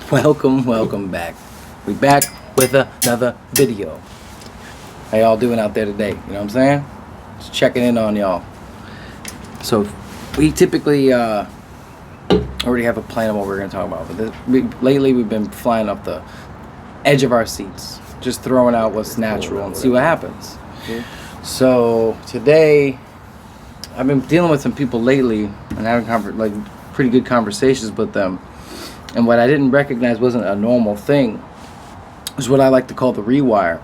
Welcome back. We back with another video. How y'all doing out there today? You know what I'm saying? Just checking in on y'all. So we typically already have a plan of what we're going to talk about. But lately we've been flying off the edge of our seats, just throwing out what's natural and see what happens. So today I've been dealing with some people lately and having pretty good conversations with them. And what I didn't recognize wasn't a normal thing is what I like to call the rewire.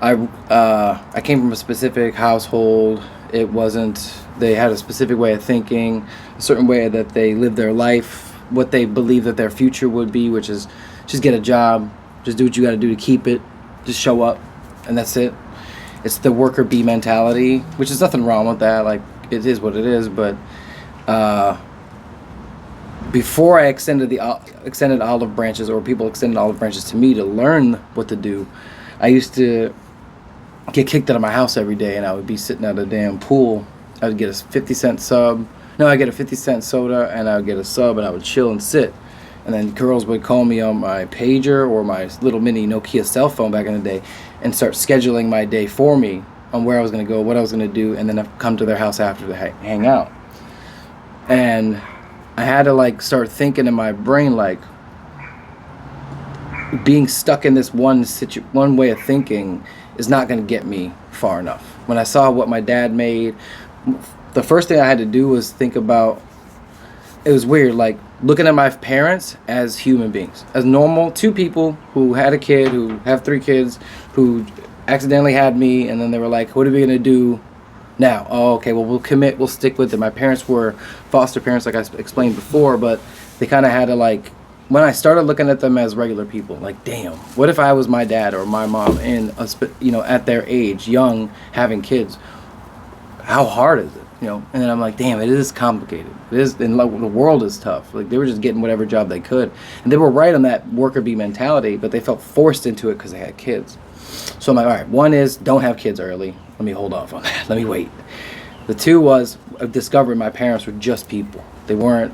I came from a specific household. They had a specific way of thinking, a certain way that they lived their life, what they believed that their future would be, which is just get a job, just do what you got to do to keep it, just show up, and that's it. It's the worker bee mentality, which is nothing wrong with that. Like, it is what it is, but before I extended olive branches, or people extended olive branches to me to learn what to do, I used to get kicked out of my house every day, and I would be sitting at a damn pool. I would get a 50-cent sub. No, I get a 50-cent soda, and I would get a sub, and I would chill and sit. And then girls would call me on my pager or my little mini Nokia cell phone back in the day and start scheduling my day for me on where I was going to go, what I was going to do, and then I'd come to their house after to hang out. And I had to start thinking in my brain, being stuck in this one way of thinking is not going to get me far enough. When I saw what my dad made, the first thing I had to do was think about, it was weird, looking at my parents as human beings, as normal, two people who had a kid, who have 3 kids, who accidentally had me, and then they were like, what are we going to do now? Oh, okay, well, we'll commit, we'll stick with it. My parents were foster parents, like I explained before, but they kind of had to, when I started looking at them as regular people, damn, what if I was my dad or my mom at their age, young, having kids? How hard is it? And then I'm like, damn, it is complicated. It is, and the world is tough. They were just getting whatever job they could, and they were right on that worker bee mentality, but they felt forced into it because they had kids. So I'm like, all right, one is don't have kids early. Let me hold off on that. Let me wait. The 2 was discovering my parents were just people. They weren't.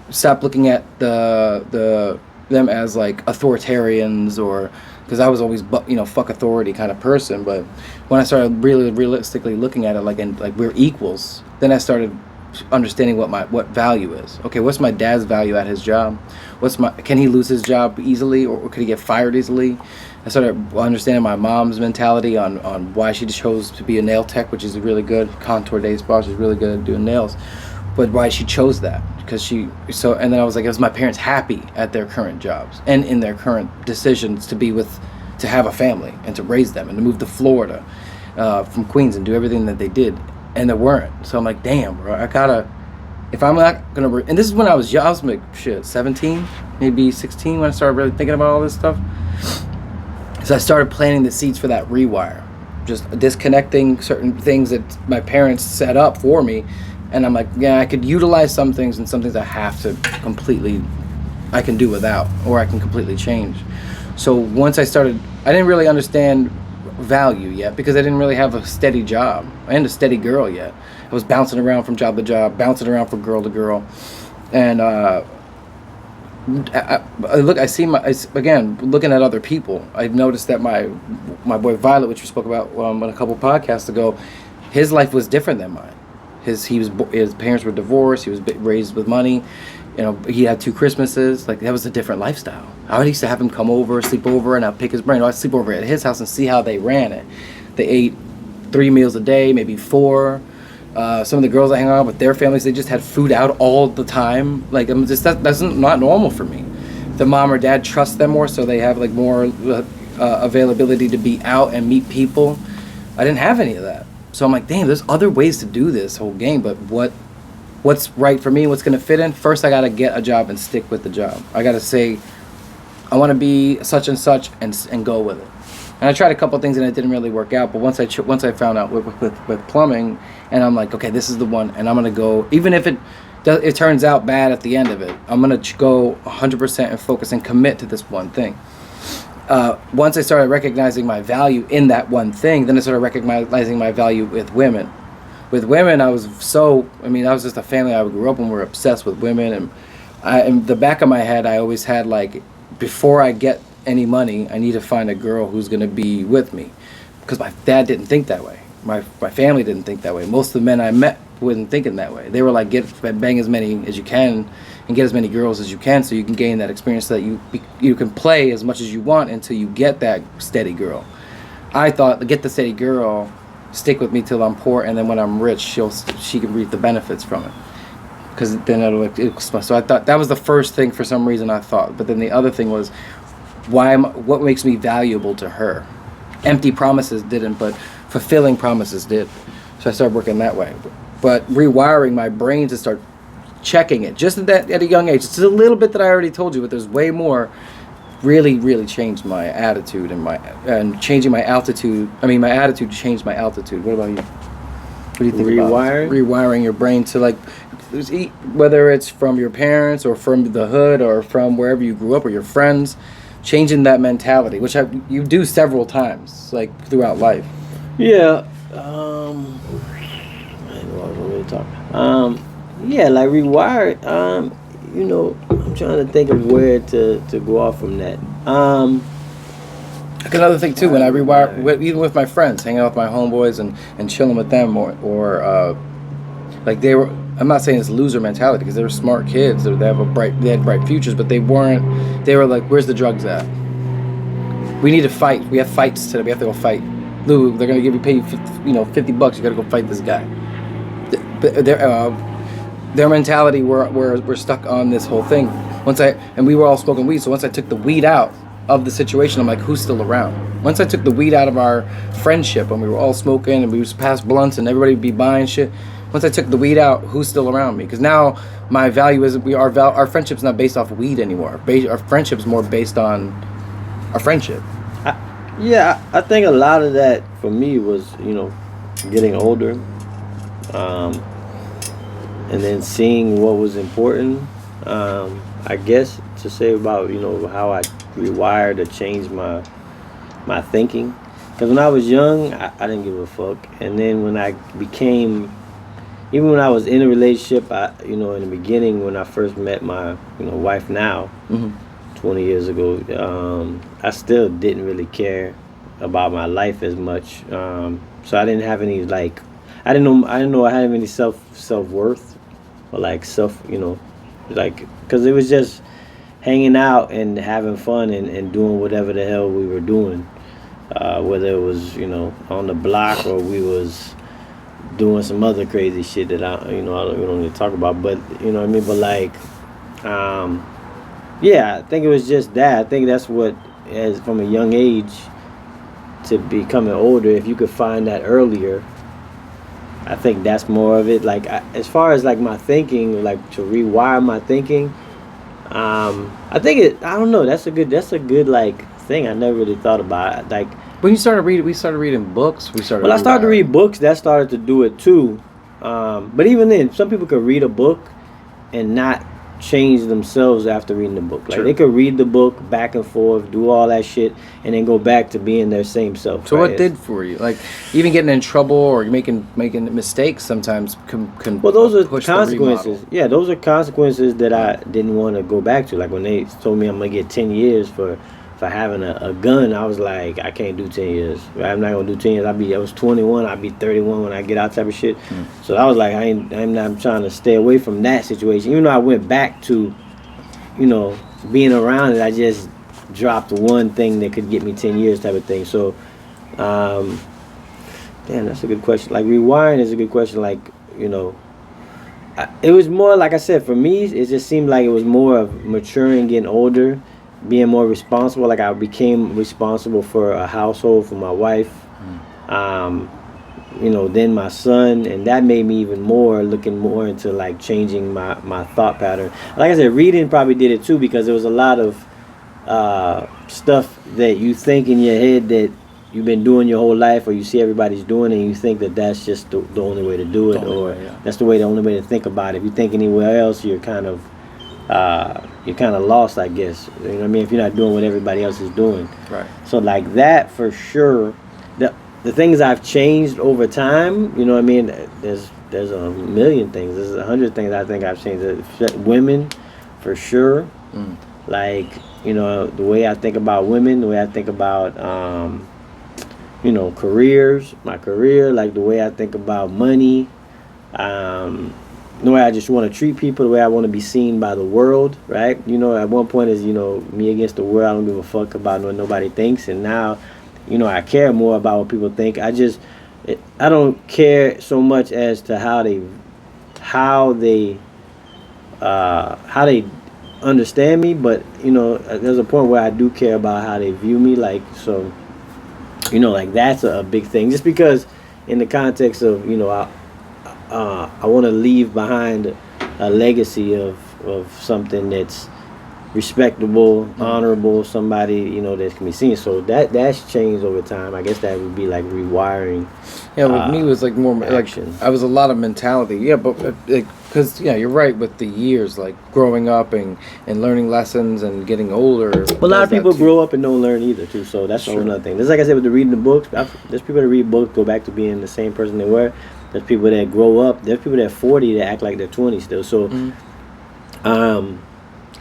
Stop looking at them as authoritarians, or because I was always fuck authority kind of person. But when I started really realistically looking at it we're equals, then I started understanding what value is. Okay, what's my dad's value at his job? Can he lose his job easily, or could he get fired easily? I started understanding my mom's mentality on why she chose to be a nail tech, which is really good. Contour day spa, she's really good at doing nails. But why she chose that? And then I was like, was my parents happy at their current jobs and in their current decisions to have a family and to raise them and to move to Florida from Queens and do everything that they did? And they weren't. So I'm like, damn, bro, if I'm not gonna, and this is when I was young, I was 17, maybe 16 when I started really thinking about all this stuff. So I started planting the seeds for that rewire, just disconnecting certain things that my parents set up for me. And I'm like, yeah, I could utilize some things, and some things I can do without, or I can completely change. So once I didn't really understand value yet, because I didn't really have a steady job and a steady girl yet. I was bouncing around from job to job, bouncing around from girl to girl. And looking at other people, I've noticed that my boy Violet, which we spoke about a couple podcasts ago, his life was different than mine. His parents were divorced. He was raised with money. He had 2 Christmases. That was a different lifestyle. I used to have him come over, sleep over, and I'd pick his brain. I'd sleep over at his house and see how they ran it. They ate 3 meals a day, maybe 4. Some of the girls I hang out with, their families, they just had food out all the time. That's not normal for me. The mom or dad trusts them more, so they have more availability to be out and meet people. I didn't have any of that. So I'm like, damn, there's other ways to do this whole game, but what's right for me, what's going to fit in? First, I got to get a job and stick with the job. I got to say, I want to be such and such and go with it. And I tried a couple things and it didn't really work out, but once I found out with plumbing, and I'm like, okay, this is the one, and I'm going to go, even if it turns out bad at the end of it, I'm going to go 100% and focus and commit to this one thing. Once I started recognizing my value in that one thing, then I started recognizing my value with women. With women, I was just a family. I grew up and we were obsessed with women, and in the back of my head, I always had like, before I get any money, I need to find a girl who's going to be with me, because my dad didn't think that way. My family didn't think that way. Most of the men I met wasn't thinking that way. They were like, bang as many as you can and get as many girls as you can, so you can gain that experience, so that you can play as much as you want until you get that steady girl. I thought, get the steady girl, stick with me till I'm poor, and then when I'm rich, she can reap the benefits from it. Because then so I thought that was the first thing for some reason I thought. But then the other thing was, what makes me valuable to her? Empty promises didn't, but fulfilling promises did. So I started working that way. But rewiring my brain to start checking it, just at a young age, it's a little bit that I already told you, but there's way more, really changed my attitude and changing my altitude. I mean, my attitude changed my altitude. What about you? What do you think about rewiring your brain to, like, whether it's from your parents or from the hood or from wherever you grew up or your friends, changing that mentality, which you do several times, like, throughout life? Yeah. I don't know what I was really talking. Yeah, like Rewire. I'm trying to think of where to go off from that. Like, another thing too, when I rewire, even with my friends, hanging out with my homeboys and chilling with them, or like they were. I'm not saying it's loser mentality, because they were smart kids. They had bright futures, but they weren't. They were like, "Where's the drugs at? We need to fight. We have fights today. We have to go fight. Lou, they're gonna pay you, $50. You gotta go fight this guy." Their mentality we're stuck on this whole thing. We were all smoking weed, so once I took the weed out of the situation, I'm like, who's still around? Once I took the weed out of our friendship, and we were all smoking and we would pass blunts and everybody would be buying shit, once I took the weed out, who's still around me? Because now my value is our friendship's not based off weed anymore. Our friendship's more based on our friendship. I think a lot of that for me was, getting older. And then seeing what was important. I guess to say about how I rewired or changed my thinking. Because when I was young, I didn't give a fuck. And then when I became, even when I was in a relationship, in the beginning when I first met my wife now, 20 years ago, I still didn't really care about my life as much. So I didn't have any I didn't know I had any self-worth. Or because it was just hanging out and having fun and doing whatever the hell we were doing, whether it was on the block or we was doing some other crazy shit that we don't need to talk about, but you know what I mean. But I think it was just that. I think that's what, as from a young age to becoming older, if you could find that earlier. I think that's more of it. As far as my thinking, to rewire my thinking, I think I don't know. That's a good thing. I never really thought about it. When you started reading, we started reading books. I started to read books. That started to do it too. But even then, some people could read a book and not change themselves after reading the book. They could read the book back and forth, do all that shit, and then go back to being their same self. So what did for you? Even getting in trouble or making mistakes sometimes can well, those are consequences. Yeah, those are consequences that I didn't want to go back to. When they told me I'm gonna get 10 years for having a gun, I was like, I can't do 10 years. I'm not gonna do 10 years. I was 21. I'll be 31 when I get out, type of shit. So I was like, I'm not trying to stay away from that situation. Even though I went back to, being around it, I just dropped one thing that could get me 10 years, type of thing. So, damn, that's a good question. Rewiring is a good question. It was more, like I said, for me, it just seemed like it was more of maturing, getting older, being more responsible. I became responsible for a household, for my wife, then my son, and that made me even more looking more into changing my thought pattern. Like I said, reading probably did it too, because there was a lot of stuff that you think in your head that you've been doing your whole life, or you see everybody's doing, and you think that that's just the only way to do it, that's the only way to think about it. If you think anywhere else, you're kind of lost, I guess. You know what I mean? If you're not doing what everybody else is doing. Right. So that for sure. The things I've changed over time, you know what I mean? There's a million things. There's 100 things I think I've changed. Women, for sure. Mm. Like, you know, the way I think about women, the way I think about, you know, careers, my career, like the way I think about money, the way I just want to treat people, the way I want to be seen by the world, right? You know, at one point is, you know, me against the world. I don't give a fuck about what nobody thinks. And now, you know, I care more about what people think. I don't care so much as to how they understand me, but you know, there's a point where I do care about how they view me. Like, so, you know, like that's a big thing. Just because, in the context of, you know, I want to leave behind a legacy of something that's respectable, honorable, somebody, you know, that can be seen. So that's changed over time. I guess that would be like rewiring. Yeah, with me it was like more action. like I was a lot of mentality. Yeah, but because yeah, you're right with the years, like growing up and learning lessons and getting older. But a lot of people grow up and don't learn either too. So that's another thing. Just like I said with the reading the books, there's people that read books go back to being the same person they were. There's people that grow up. There's people that are 40 that act like they're 20 still. So,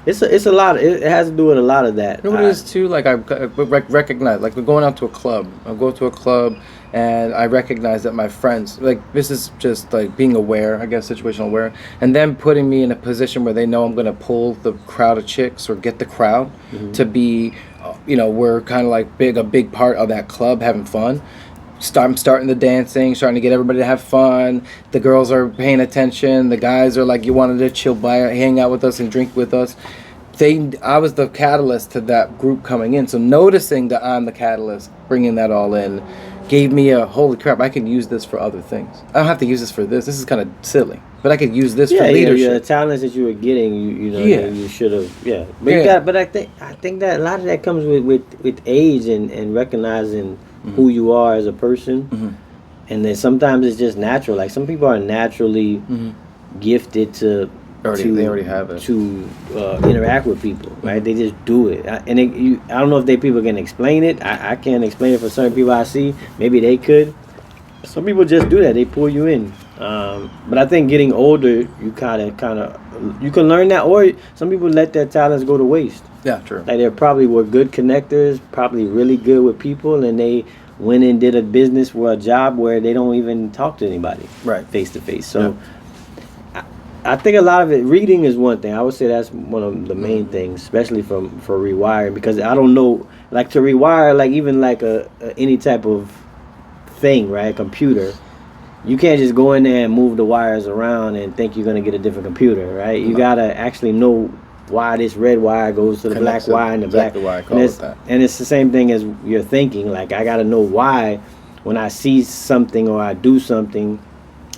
it's a lot. It has to do with a lot of that. You know what it is too? Like I recognize, like we're going out to a club. I'll go to a club and I recognize that my friends, like this is just like being aware, I guess, situational aware, and then putting me in a position where they know I'm going to pull the crowd of chicks or get the crowd to be, you know, we're kind of like a big part of that club having fun. I'm starting the dancing, starting to get everybody to have fun. The girls are paying attention. The guys are like, you wanted to chill by, hang out with us and drink with us. I was the catalyst to that group coming in. So noticing that I'm the catalyst, bringing that all in, gave me a holy crap. I can use this for other things. I don't have to use this for this. This is kind of silly, but I could use this for leadership. Yeah, the talents that you were getting, you should have. But I think that a lot of that comes with age and recognizing who you are as a person, and then sometimes it's just natural. Like some people are naturally gifted to they already have it to interact with people, right? They just do it, I don't know if people can explain it. I can't explain it for certain people I see. Maybe they could. Some people just do that. They pull you in. But I think getting older, you kind of you can learn that, or some people let their talents go to waste. Yeah, true. Like they probably were good connectors, probably really good with people, and they went and did a business or a job where they don't even talk to anybody face to face. So I think a lot of it, reading is one thing. I would say that's one of the main things, especially for rewiring, because I don't know, like to rewire, like even like any type of thing, right? Computer. You can't just go in there and move the wires around and think you're going to get a different computer, right? You got to actually know why this red wire goes to the black wire and the black wire. And it's the same thing as you're thinking. Like, I got to know why when I see something or I do something,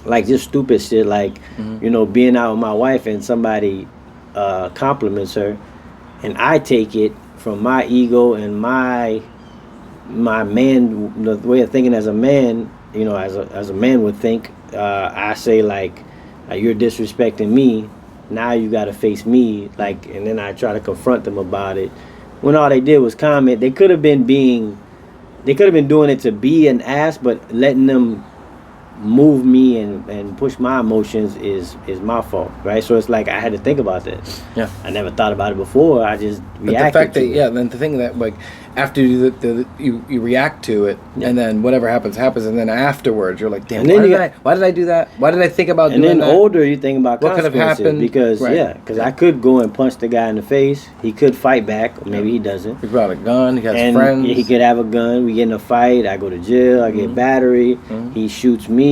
like just stupid shit, like, you know, being out with my wife and somebody compliments her, and I take it from my ego and my man, the way of thinking as a man, you know, as a man would think, I say like you're disrespecting me, now you got to face me, like, and then I try to confront them about it, when all they did was comment. They could have been doing it to be an ass, but letting them move me and push my emotions is my fault, right? So it's like I had to think about that. Yeah, I never thought about it before. I just reacted. The fact that then the thing that like after you react to it, and then whatever happens, and then afterwards you're like, damn, why did I do that? Why did I think about doing that? And then older, you think about what could have happened, because I could go and punch the guy in the face. He could fight back, or maybe he doesn't. He brought a gun. He has friends. He could have a gun. We get in a fight. I go to jail. I get battery. He shoots me.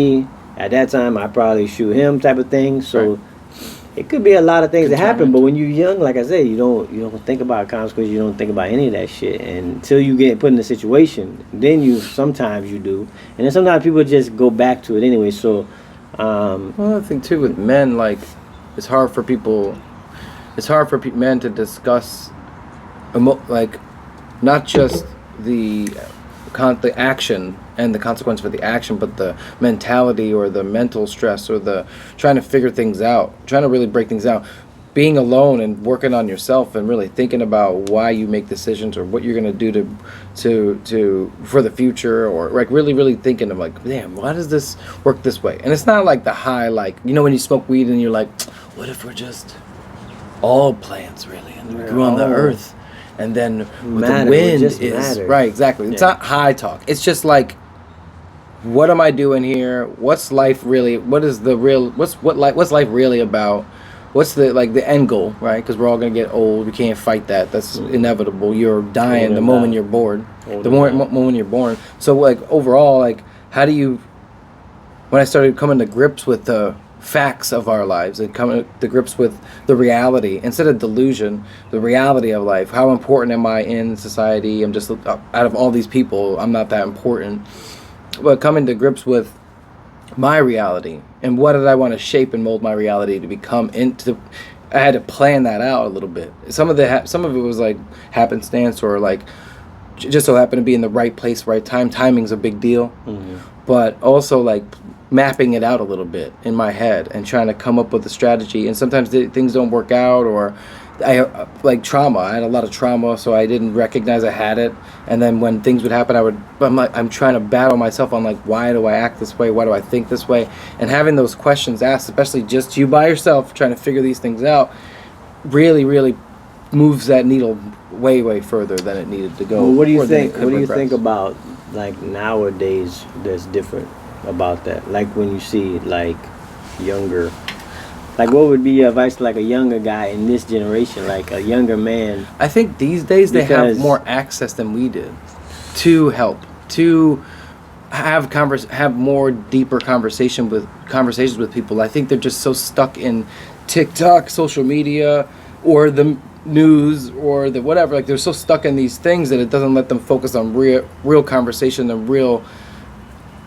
At that time, I probably shoot him, type of thing. So it could be a lot of things that happen. But when you're young, like I said, you don't think about consequences. You don't think about any of that shit. And until you get put in a situation, then sometimes you do. And then sometimes people just go back to it anyway. So, well, I think too with men, like it's hard for men to discuss, like not just the action and the consequence for the action, but the mentality or the mental stress or the trying to figure things out, trying to really break things out, being alone and working on yourself and really thinking about why you make decisions or what you're going to do to for the future, or like really thinking of like, damn, why does this work this way? And it's not like the high, like, you know, when you smoke weed and you're like, what if we're just all plants really, and we grew on the earth, and then with Matter, the wind it just is matters. right, exactly. It's not high talk. It's just like, what am I doing here? What's life really? What is the real? What's life really about? What's the end goal, right? Because we're all gonna get old. We can't fight that. That's inevitable. You're dying the moment you're born. The moment you're born. So like overall, like how do you? When I started coming to grips with the facts of our lives and coming to grips with the reality instead of delusion, the reality of life. How important am I in society? I'm just out of all these people. I'm not that important. But coming to grips with my reality and what did I want to shape and mold my reality to become into. I had to plan that out a little bit. Some of it was like happenstance or like just so happened to be in the right place, right time. Timing's a big deal, but also like mapping it out a little bit in my head and trying to come up with a strategy. And sometimes things don't work out, or I like trauma. I had a lot of trauma, so I didn't recognize I had it. And then when things would happen, I'm trying to battle myself on like, why do I act this way? Why do I think this way? And having those questions asked, especially just you by yourself, trying to figure these things out, really, really moves that needle way, way further than it needed to go. Well, what do you think? What do you think about like nowadays? That's different about that. Like when you see like younger. Like, what would be your advice to, like, a younger guy in this generation, like a younger man? I think these days they have more access than we did to help, to have more deeper conversations with people. I think they're just so stuck in TikTok, social media, or the news, or the whatever. Like, they're so stuck in these things that it doesn't let them focus on real conversation and real.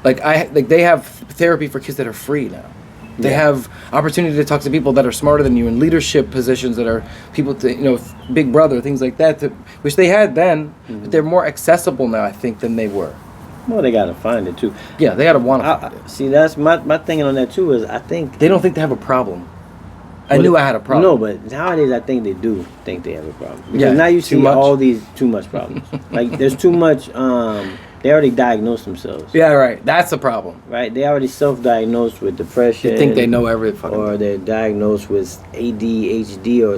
Like they have therapy for kids that are free now. They have opportunity to talk to people that are smarter than you in leadership positions that are people to, Big Brother, things like that, which they had then, but they're more accessible now, I think, than they were. Well, they got to find it, too. Yeah, they got to want to find it. See, that's my thinking on that, too, is I think... They don't think they have a problem. I knew I had a problem. No, but nowadays I think they do think they have a problem. Because now you see all these too much problems. Like, there's too much... They already diagnosed themselves. Yeah, right. That's the problem. Right? They already self-diagnosed with depression. They think they know everything. Or they're diagnosed with ADHD or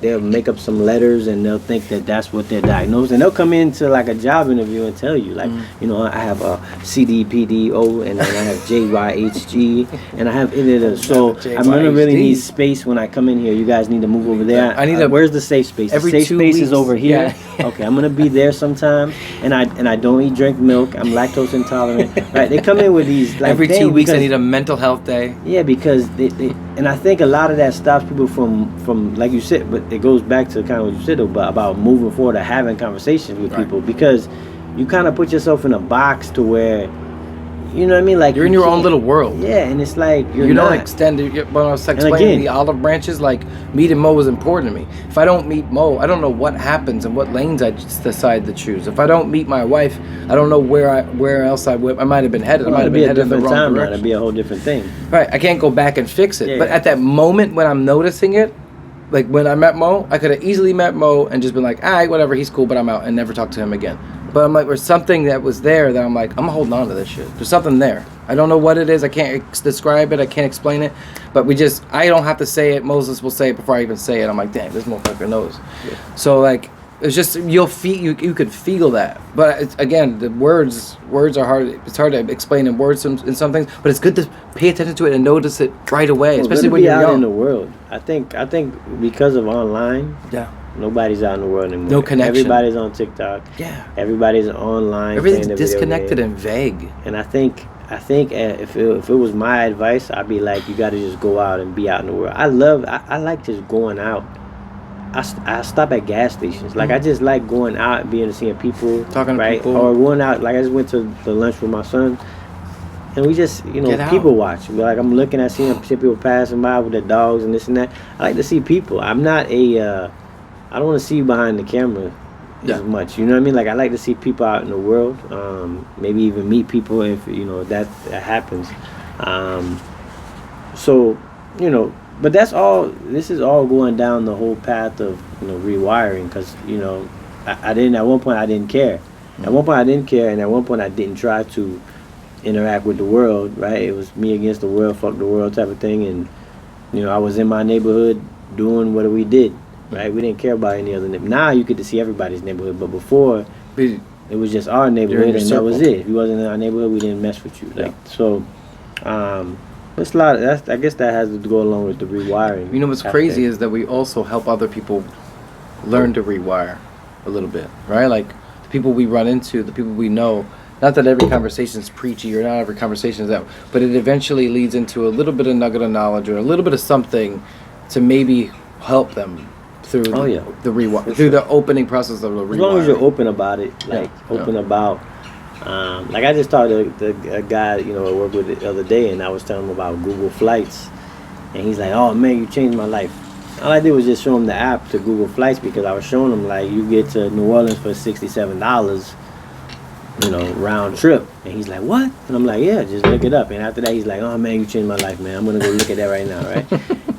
they'll make up some letters and they'll think that that's what they're diagnosed. And they'll come into like a job interview and tell you, like, I have a CDPDO and then I have JYHG and I have So I'm going to really need space when I come in here. You guys need to move over there. Where's the safe space? The safe space is over here. Yeah. Okay, I'm going to be there sometime. And I don't drink milk. I'm lactose intolerant. Right? They come in with these like every 2 weeks. I need a mental health day. Yeah, because they and I think a lot of that stops people from like you said, but it goes back to kind of what you said about moving forward or having conversations with people, because you kind of put yourself in a box to where. You know what I mean? Like you're in your own little world. Yeah, and it's like you don't extend it. When I was explaining the olive branches, like meeting Mo was important to me. If I don't meet Mo, I don't know what happens and what lanes I decide to choose. If I don't meet my wife, I don't know where else I might have been headed. I might have been headed in the wrong direction. It'd be a whole different thing. Right. I can't go back and fix it. Yeah. But at that moment when I'm noticing it, like when I met Mo, I could have easily met Mo and just been like, all right, whatever, he's cool, but I'm out, and never talk to him again. But I'm like, there's something that was there that I'm like, I'm holding on to this shit. There's something there. I don't know what it is. I can't describe it. I can't explain it. But I don't have to say it. Moses will say it before I even say it. I'm like, damn, this motherfucker knows. Yeah. So like, it's just you could feel that. But again, the words are hard. It's hard to explain in words in some things. But it's good to pay attention to it and notice it right away, especially when you're young. In the world, I think because of online. Yeah. Nobody's out in the world anymore. No connection. Everybody's on TikTok. Yeah. Everybody's online. Everything's disconnected and vague. And I think if it was my advice, I'd be like, you got to just go out and be out in the world. I like just going out. I stop at gas stations. Like I just like going out and being and seeing people. Talking to people. Or going out. Like I just went to the lunch with my son. And we just, people watch. Like I'm looking at seeing people passing by with their dogs and this and that. I like to see people. I'm not I don't want to see you behind the camera as much. You know what I mean? Like I like to see people out in the world. Maybe even meet people if that happens. But that's all. This is all going down the whole path of rewiring, because I didn't. At one point I didn't care. At one point I didn't care, and at one point I didn't try to interact with the world. Right? It was me against the world, fuck the world type of thing. And I was in my neighborhood doing what we did, right? We didn't care about any other neighborhood. Now you get to see everybody's neighborhood, but before But it was just our neighborhood, and that was circle. it. If you wasn't in our neighborhood, we didn't mess with you. Like so, it's a lot. I guess that has to go along with the rewiring. You know what's crazy is that we also help other people learn to rewire a little bit, right? Like the people we run into, the people we know. Not that every conversation is preachy or not every conversation is that, but it eventually leads into a little bit of nugget of knowledge or a little bit of something to maybe help them through the rewire, through the opening process of the rewire. As long as you're open about it, like open about. Like I just talked to a guy, you know, I worked with the other day, and I was telling him about Google Flights, and he's like, "Oh man, you changed my life." All I did was just show him the app to Google Flights because I was showing him like you get to New Orleans for $67, you know, round trip, and he's like, "What?" And I'm like, "Yeah, just look it up." And after that, he's like, "Oh man, you changed my life, man. I'm gonna go look at that right now, right?"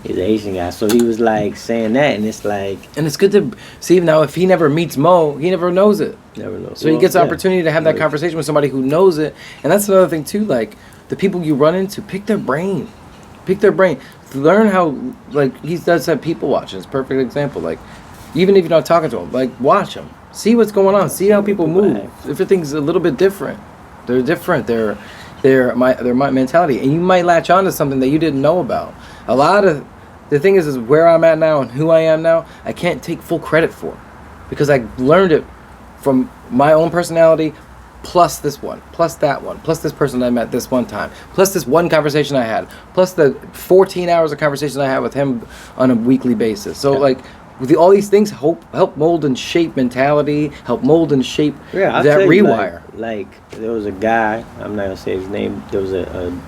He's a Haitian guy, so he was like saying that, and it's like, and it's good to see now. If he never meets Mo, he never knows it. Never knows. So he gets the opportunity to have that conversation with somebody who knows it, and that's another thing too. Like the people you run into, pick their brain, learn how. Like he does have people watching. It's a perfect example. Like even if you're not talking to them, like watch them, see what's going on, see how people move. Everything's a little bit different. They're different. They're my mentality, and you might latch on to something that you didn't know about. A lot of the thing is where I'm at now and who I am now. I can't take full credit for, because I learned it from my own personality, plus this one, plus that one, plus this person I met this one time, plus this one conversation I had, plus the 14 hours of conversation I had with him on a weekly basis. So like, with all these things help mold and shape mentality, help mold and shape I'll that tell you, rewire. Like there was a guy, I'm not gonna say his name. There was a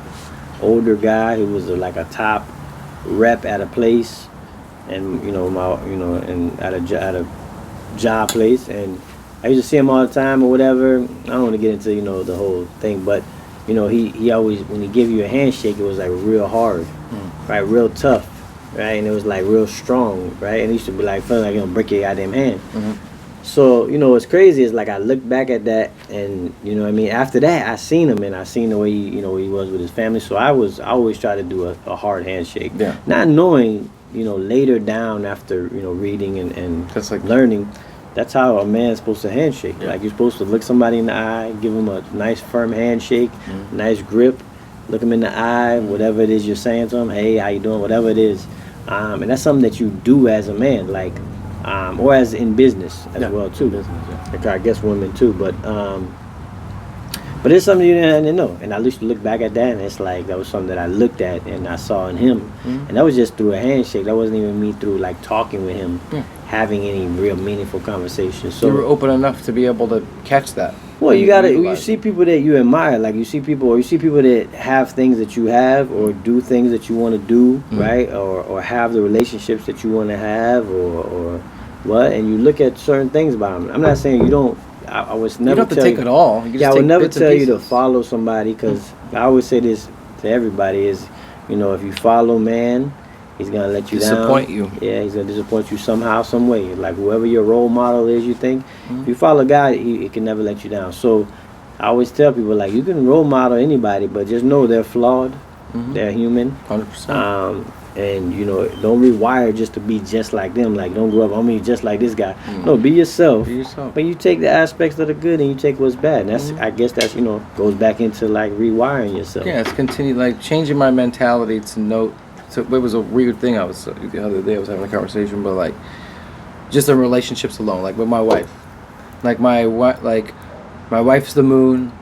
older guy who was like a top rep at a place, and and at a job place, and I used to see him all the time or whatever. I don't want to get into the whole thing, but he always, when he give you a handshake, it was like real hard, right, real tough, right, and it was like real strong, right, and he used to be like feeling like he'll break your goddamn hand. So what's crazy is like I look back at that, and what I mean, after that I seen him, and I seen the way he was with his family. So I always try to do a hard handshake, not knowing later down after reading and that's like learning. That's how a man's supposed to handshake. Like you're supposed to look somebody in the eye, give them a nice firm handshake, nice grip, look them in the eye, whatever it is you're saying to them, hey, how you doing, whatever it is. And that's something that you do as a man, like, or as in business as well too. Like I guess women too, but it's something you didn't know. And I used to look back at that, and it's like that was something that I looked at and I saw in him, and that was just through a handshake. That wasn't even me through like talking with him, having any real meaningful conversation. So you were open enough to be able to catch that. Well, you see people that you admire, like you see people that have things that you have, or do things that you want to do, right, or have the relationships that you want to have, or what, and you look at certain things about them. I'm not saying you don't. I was never. You don't have to take it all. You I would never tell you to follow somebody, because I always say this to everybody: is if you follow man, he's gonna let you disappoint down. you. Yeah, he's gonna disappoint you somehow, some way. Like whoever your role model is, you think if you follow a guy, he can never let you down. So I always tell people, like, you can role model anybody, but just know they're flawed. They're human. 100%. And don't rewire just to be just like them. Like, don't grow up, just like this guy. No, be yourself. Be yourself. But you take the aspects that are good and you take what's bad. And that's I guess that's goes back into like rewiring yourself. Yeah, it's continued, like changing my mentality to note. So it was a weird thing. The other day I was having a conversation, but like just in relationships alone, like with my wife. Like my wife's the moon,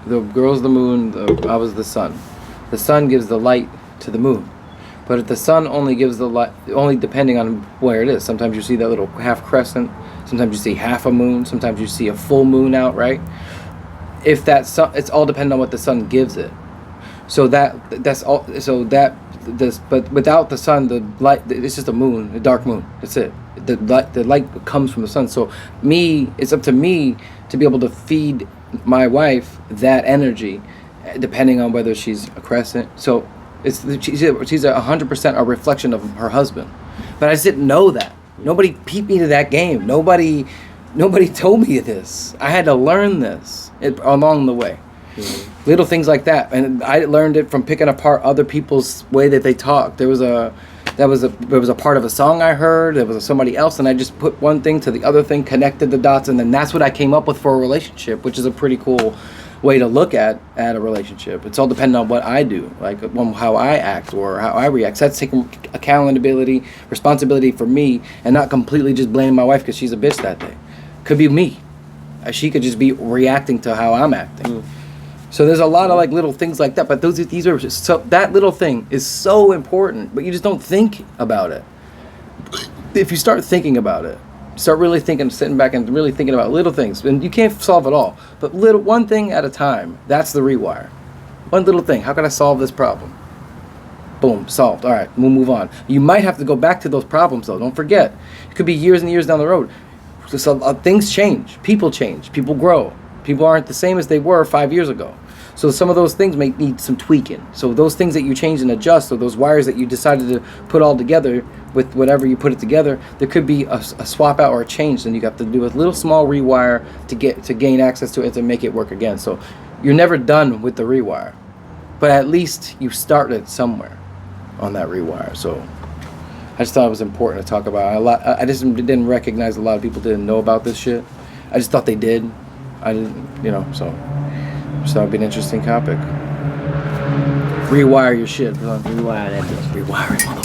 the girl's the moon, I was the sun. The sun gives the light to the moon. But if the sun only gives the light, only depending on where it is. Sometimes you see that little half crescent. Sometimes you see half a moon. Sometimes you see a full moon out, right? If that sun, it's all dependent on what the sun gives it. So that's all. So that this, but without the sun, the light, it's just a moon, a dark moon. That's it. The light comes from the sun. So it's up to me to be able to feed my wife that energy, depending on whether she's a crescent. So she's 100% a reflection of her husband. But I just didn't know that. Nobody peeped me to that game. Nobody told me this. I had to learn this along the way. Little things like that. And I learned it from picking apart other people's way that they talk. There was there was a part of a song I heard. There was somebody else, and I just put one thing to the other thing, connected the dots, and then that's what I came up with for a relationship, which is a pretty cool way to look at a relationship. It's all dependent on what I do, like how I act or how I react. So that's taking accountability, responsibility for me, and not completely just blaming my wife because she's a bitch that day. Could be me. She could just be reacting to how I'm acting. So there's a lot of like little things like that, but these are just, so that little thing is so important, but you just don't think about it. If you start thinking about it, start really thinking, sitting back and really thinking about little things, and you can't solve it all, but one thing at a time. That's the rewire. One little thing. How can I solve this problem? Boom, solved. All right, we'll move on. You might have to go back to those problems though. Don't forget, it could be years and years down the road. So things change, people grow. People aren't the same as they were 5 years ago. So some of those things may need some tweaking. So those things that you change and adjust, or those wires that you decided to put all together with whatever you put it together, there could be a swap out or a change. Then you have to do a little small rewire to gain access to it, to make it work again. So you're never done with the rewire, but at least you started somewhere on that rewire. So I just thought it was important to talk about. I just didn't recognize a lot of people didn't know about this shit. I just thought they did. I didn't, so just thought it'd be an interesting topic. Rewire your shit. Rewire that bitch. Rewire it.